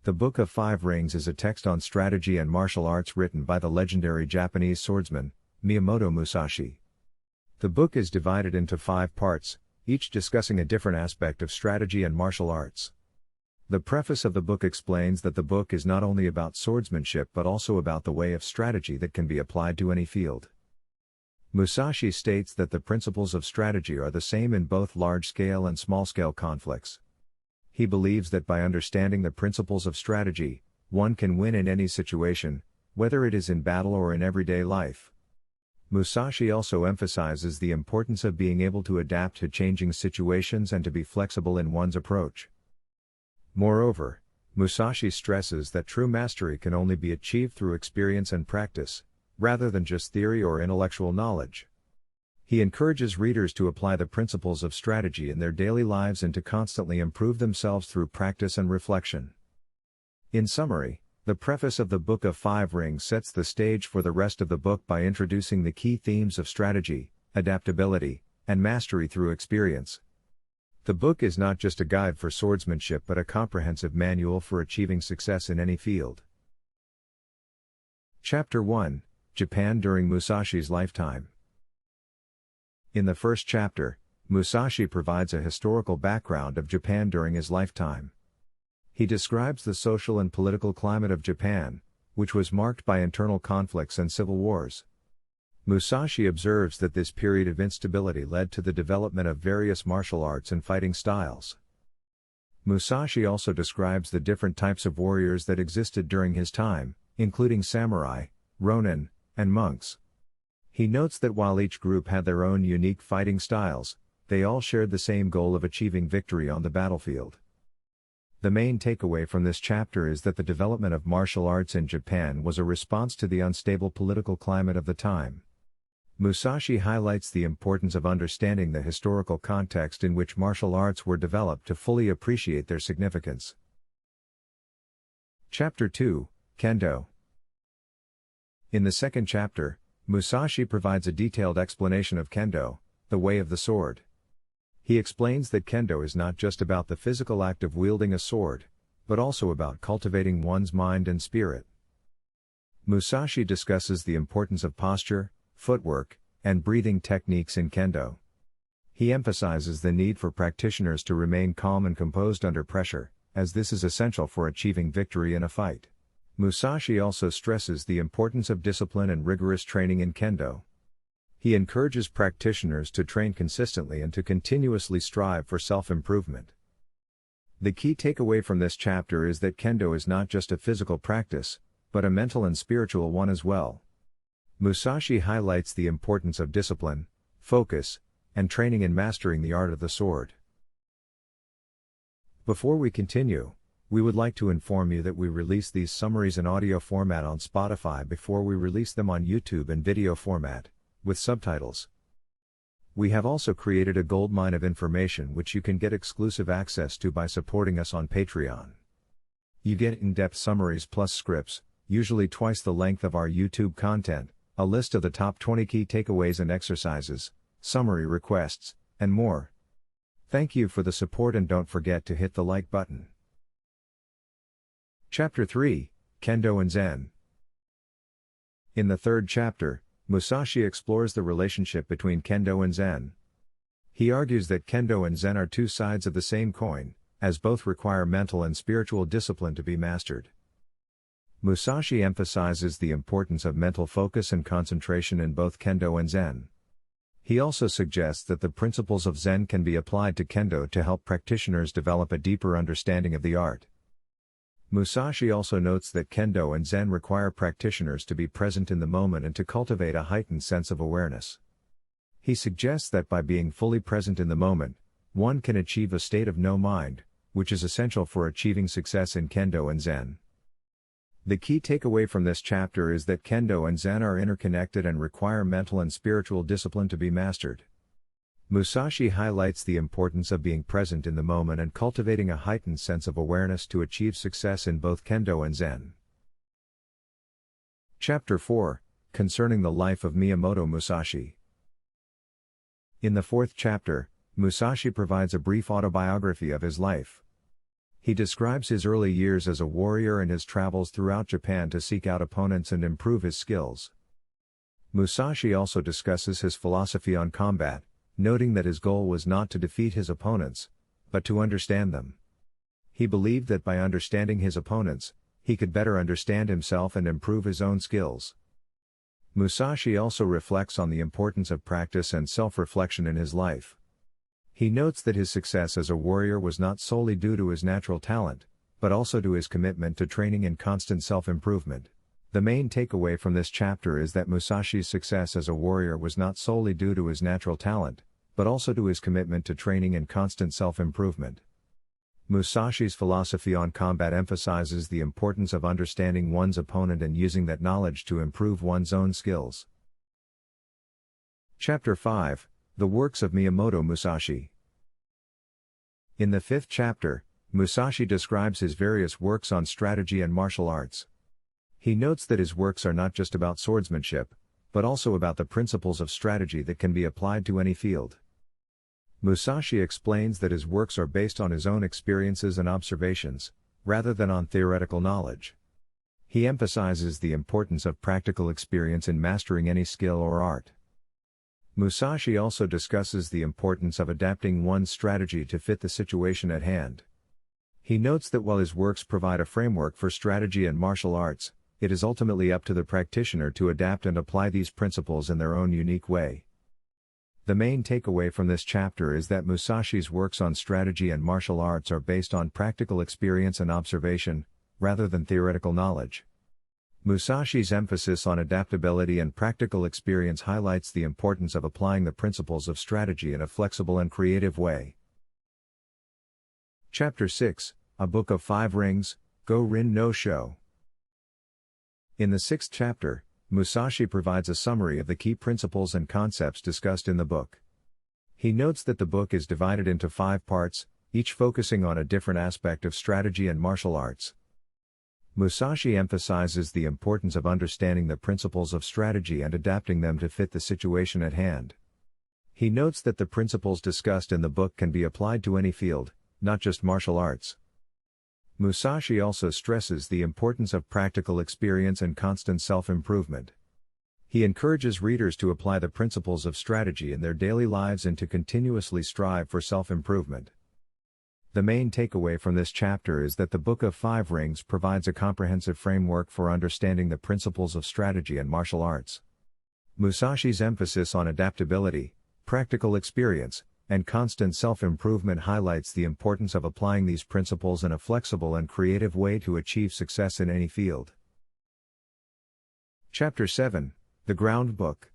The Book of Five Rings is a text on strategy and martial arts written by the legendary Japanese swordsman, Miyamoto Musashi. The book is divided into 5 parts, each discussing a different aspect of strategy and martial arts. The preface of the book explains that the book is not only about swordsmanship but also about the way of strategy that can be applied to any field. Musashi states that the principles of strategy are the same in both large-scale and small-scale conflicts. He believes that by understanding the principles of strategy, one can win in any situation, whether it is in battle or in everyday life. Musashi also emphasizes the importance of being able to adapt to changing situations and to be flexible in one's approach. Moreover, Musashi stresses that true mastery can only be achieved through experience and practice, rather than just theory or intellectual knowledge. He encourages readers to apply the principles of strategy in their daily lives and to constantly improve themselves through practice and reflection. In summary, the preface of the Book of Five Rings sets the stage for the rest of the book by introducing the key themes of strategy, adaptability, and mastery through experience. The book is not just a guide for swordsmanship but a comprehensive manual for achieving success in any field. Chapter 1: Japan during Musashi's lifetime. In the first chapter, Musashi provides a historical background of Japan during his lifetime. He describes the social and political climate of Japan, which was marked by internal conflicts and civil wars. Musashi observes that this period of instability led to the development of various martial arts and fighting styles. Musashi also describes the different types of warriors that existed during his time, including samurai, ronin, and monks. He notes that while each group had their own unique fighting styles, they all shared the same goal of achieving victory on the battlefield. The main takeaway from this chapter is that the development of martial arts in Japan was a response to the unstable political climate of the time. Musashi highlights the importance of understanding the historical context in which martial arts were developed to fully appreciate their significance. Chapter 2: Kendo. In the second chapter, Musashi provides a detailed explanation of Kendo, the way of the sword. He explains that Kendo is not just about the physical act of wielding a sword, but also about cultivating one's mind and spirit. Musashi discusses the importance of posture, footwork, and breathing techniques in Kendo. He emphasizes the need for practitioners to remain calm and composed under pressure, as this is essential for achieving victory in a fight. Musashi also stresses the importance of discipline and rigorous training in Kendo. He encourages practitioners to train consistently and to continuously strive for self-improvement. The key takeaway from this chapter is that Kendo is not just a physical practice, but a mental and spiritual one as well. Musashi highlights the importance of discipline, focus, and training in mastering the art of the sword. Before we continue, we would like to inform you that we release these summaries in audio format on Spotify before we release them on YouTube in video format, with subtitles. We have also created a goldmine of information which you can get exclusive access to by supporting us on Patreon. You get in-depth summaries plus scripts, usually twice the length of our YouTube content, a list of the top 20 key takeaways and exercises, summary requests, and more. Thank you for the support and don't forget to hit the like button. Chapter 3: Kendo and Zen. In the third chapter, Musashi explores the relationship between Kendo and Zen. He argues that Kendo and Zen are two sides of the same coin, as both require mental and spiritual discipline to be mastered. Musashi emphasizes the importance of mental focus and concentration in both Kendo and Zen. He also suggests that the principles of Zen can be applied to Kendo to help practitioners develop a deeper understanding of the art. Musashi also notes that Kendo and Zen require practitioners to be present in the moment and to cultivate a heightened sense of awareness. He suggests that by being fully present in the moment, one can achieve a state of no mind, which is essential for achieving success in Kendo and Zen. The key takeaway from this chapter is that Kendo and Zen are interconnected and require mental and spiritual discipline to be mastered. Musashi highlights the importance of being present in the moment and cultivating a heightened sense of awareness to achieve success in both Kendo and Zen. Chapter 4: Concerning the life of Miyamoto Musashi. In the fourth chapter, Musashi provides a brief autobiography of his life. He describes his early years as a warrior and his travels throughout Japan to seek out opponents and improve his skills. Musashi also discusses his philosophy on combat, noting that his goal was not to defeat his opponents, but to understand them. He believed that by understanding his opponents, he could better understand himself and improve his own skills. Musashi also reflects on the importance of practice and self-reflection in his life. He notes that his success as a warrior was not solely due to his natural talent, but also to his commitment to training and constant self-improvement. The main takeaway from this chapter is that Musashi's success as a warrior was not solely due to his natural talent, but also to his commitment to training and constant self-improvement. Musashi's philosophy on combat emphasizes the importance of understanding one's opponent and using that knowledge to improve one's own skills. Chapter 5: The Works of Miyamoto Musashi. In the 5th chapter, Musashi describes his various works on strategy and martial arts. He notes that his works are not just about swordsmanship, but also about the principles of strategy that can be applied to any field. Musashi explains that his works are based on his own experiences and observations, rather than on theoretical knowledge. He emphasizes the importance of practical experience in mastering any skill or art. Musashi also discusses the importance of adapting one's strategy to fit the situation at hand. He notes that while his works provide a framework for strategy and martial arts, it is ultimately up to the practitioner to adapt and apply these principles in their own unique way. The main takeaway from this chapter is that Musashi's works on strategy and martial arts are based on practical experience and observation, rather than theoretical knowledge. Musashi's emphasis on adaptability and practical experience highlights the importance of applying the principles of strategy in a flexible and creative way. Chapter 6: A Book of Five Rings, Go-Rin no Sho. In the 6th chapter, Musashi provides a summary of the key principles and concepts discussed in the book. He notes that the book is divided into 5 parts, each focusing on a different aspect of strategy and martial arts. Musashi emphasizes the importance of understanding the principles of strategy and adapting them to fit the situation at hand. He notes that the principles discussed in the book can be applied to any field, not just martial arts. Musashi also stresses the importance of practical experience and constant self-improvement. He encourages readers to apply the principles of strategy in their daily lives and to continuously strive for self-improvement. The main takeaway from this chapter is that the Book of Five Rings provides a comprehensive framework for understanding the principles of strategy and martial arts. Musashi's emphasis on adaptability, practical experience, and constant self-improvement highlights the importance of applying these principles in a flexible and creative way to achieve success in any field. Chapter 7: The Ground Book.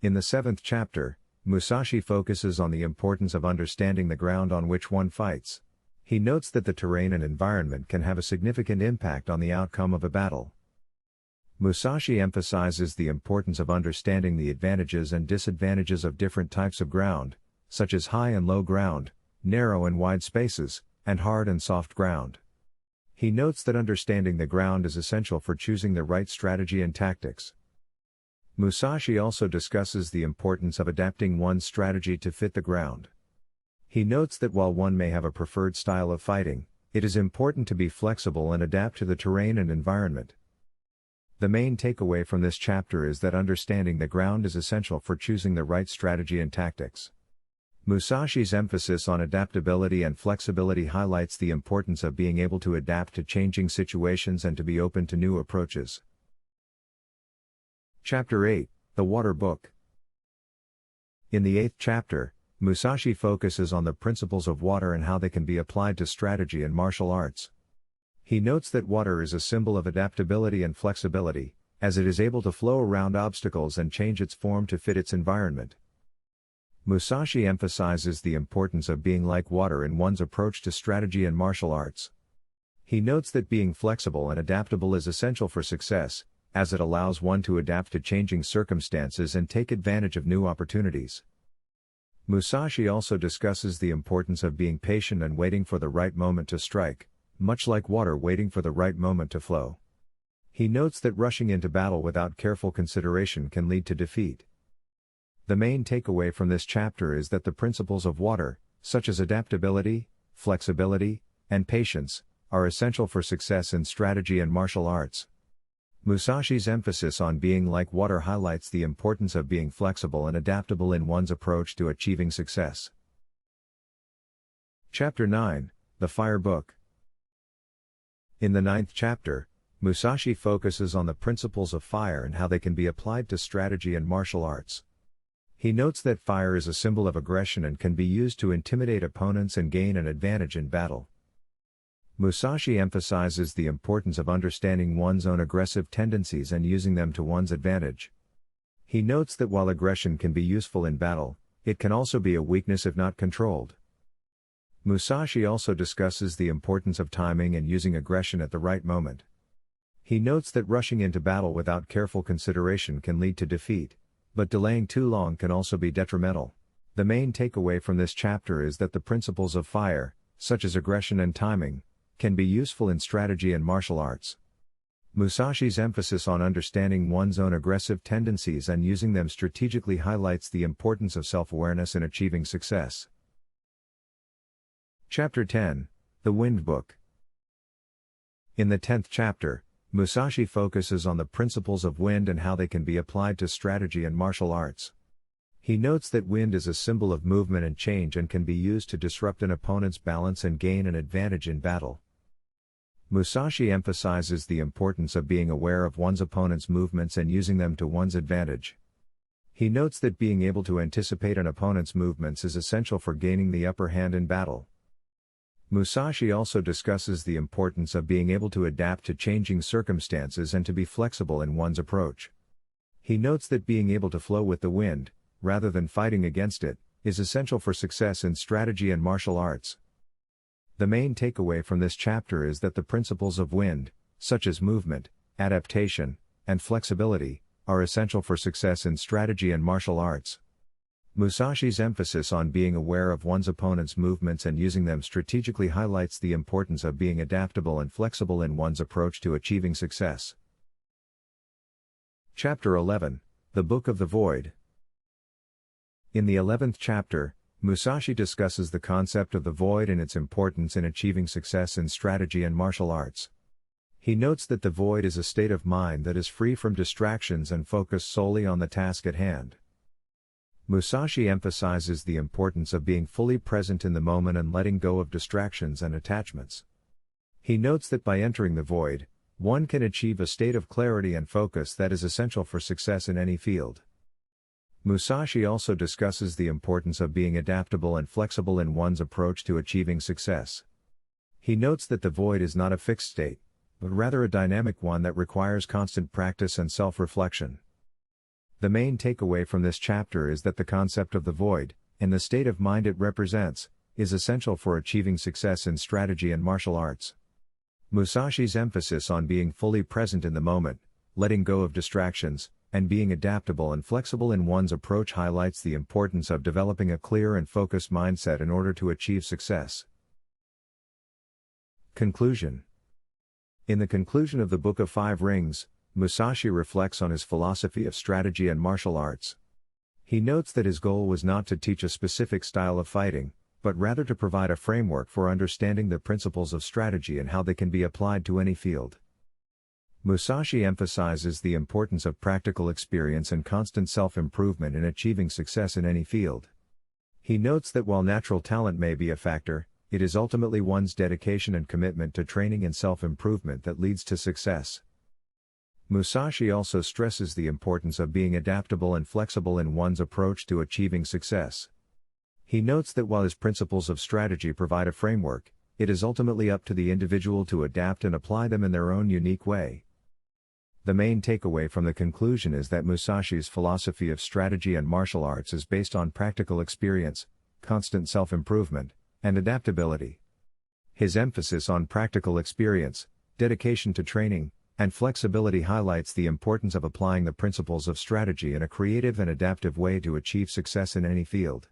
In the 7th chapter, Musashi focuses on the importance of understanding the ground on which one fights. He notes that the terrain and environment can have a significant impact on the outcome of a battle. Musashi emphasizes the importance of understanding the advantages and disadvantages of different types of ground, such as high and low ground, narrow and wide spaces, and hard and soft ground. He notes that understanding the ground is essential for choosing the right strategy and tactics. Musashi also discusses the importance of adapting one's strategy to fit the ground. He notes that while one may have a preferred style of fighting, it is important to be flexible and adapt to the terrain and environment. The main takeaway from this chapter is that understanding the ground is essential for choosing the right strategy and tactics. Musashi's emphasis on adaptability and flexibility highlights the importance of being able to adapt to changing situations and to be open to new approaches. Chapter 8: The Water Book. In the 8th chapter, Musashi focuses on the principles of water and how they can be applied to strategy and martial arts. He notes that water is a symbol of adaptability and flexibility, as it is able to flow around obstacles and change its form to fit its environment. Musashi emphasizes the importance of being like water in one's approach to strategy and martial arts. He notes that being flexible and adaptable is essential for success, as it allows one to adapt to changing circumstances and take advantage of new opportunities. Musashi also discusses the importance of being patient and waiting for the right moment to strike, much like water waiting for the right moment to flow. He notes that rushing into battle without careful consideration can lead to defeat. The main takeaway from this chapter is that the principles of water, such as adaptability, flexibility, and patience, are essential for success in strategy and martial arts. Musashi's emphasis on being like water highlights the importance of being flexible and adaptable in one's approach to achieving success. Chapter 9, The Fire Book. In the 9th chapter, Musashi focuses on the principles of fire and how they can be applied to strategy and martial arts. He notes that fire is a symbol of aggression and can be used to intimidate opponents and gain an advantage in battle. Musashi emphasizes the importance of understanding one's own aggressive tendencies and using them to one's advantage. He notes that while aggression can be useful in battle, it can also be a weakness if not controlled. Musashi also discusses the importance of timing and using aggression at the right moment. He notes that rushing into battle without careful consideration can lead to defeat, but delaying too long can also be detrimental. The main takeaway from this chapter is that the principles of fire, such as aggression and timing, can be useful in strategy and martial arts. Musashi's emphasis on understanding one's own aggressive tendencies and using them strategically highlights the importance of self-awareness in achieving success. Chapter 10, The Wind Book. In the 10th chapter, Musashi focuses on the principles of wind and how they can be applied to strategy and martial arts. He notes that wind is a symbol of movement and change and can be used to disrupt an opponent's balance and gain an advantage in battle. Musashi emphasizes the importance of being aware of one's opponent's movements and using them to one's advantage. He notes that being able to anticipate an opponent's movements is essential for gaining the upper hand in battle. Musashi also discusses the importance of being able to adapt to changing circumstances and to be flexible in one's approach. He notes that being able to flow with the wind, rather than fighting against it, is essential for success in strategy and martial arts. The main takeaway from this chapter is that the principles of wind, such as movement, adaptation, and flexibility, are essential for success in strategy and martial arts. Musashi's emphasis on being aware of one's opponent's movements and using them strategically highlights the importance of being adaptable and flexible in one's approach to achieving success. Chapter 11, The Book of the Void. In the 11th chapter, Musashi discusses the concept of the void and its importance in achieving success in strategy and martial arts. He notes that the void is a state of mind that is free from distractions and focused solely on the task at hand. Musashi emphasizes the importance of being fully present in the moment and letting go of distractions and attachments. He notes that by entering the void, one can achieve a state of clarity and focus that is essential for success in any field. Musashi also discusses the importance of being adaptable and flexible in one's approach to achieving success. He notes that the void is not a fixed state, but rather a dynamic one that requires constant practice and self-reflection. The main takeaway from this chapter is that the concept of the void, and the state of mind it represents, is essential for achieving success in strategy and martial arts. Musashi's emphasis on being fully present in the moment, letting go of distractions, and being adaptable and flexible in one's approach highlights the importance of developing a clear and focused mindset in order to achieve success. Conclusion. In the conclusion of the Book of Five Rings, Musashi reflects on his philosophy of strategy and martial arts. He notes that his goal was not to teach a specific style of fighting, but rather to provide a framework for understanding the principles of strategy and how they can be applied to any field. Musashi emphasizes the importance of practical experience and constant self-improvement in achieving success in any field. He notes that while natural talent may be a factor, it is ultimately one's dedication and commitment to training and self-improvement that leads to success. Musashi also stresses the importance of being adaptable and flexible in one's approach to achieving success. He notes that while his principles of strategy provide a framework, it is ultimately up to the individual to adapt and apply them in their own unique way. The main takeaway from the conclusion is that Musashi's philosophy of strategy and martial arts is based on practical experience, constant self-improvement, and adaptability. His emphasis on practical experience, dedication to training, and flexibility highlights the importance of applying the principles of strategy in a creative and adaptive way to achieve success in any field.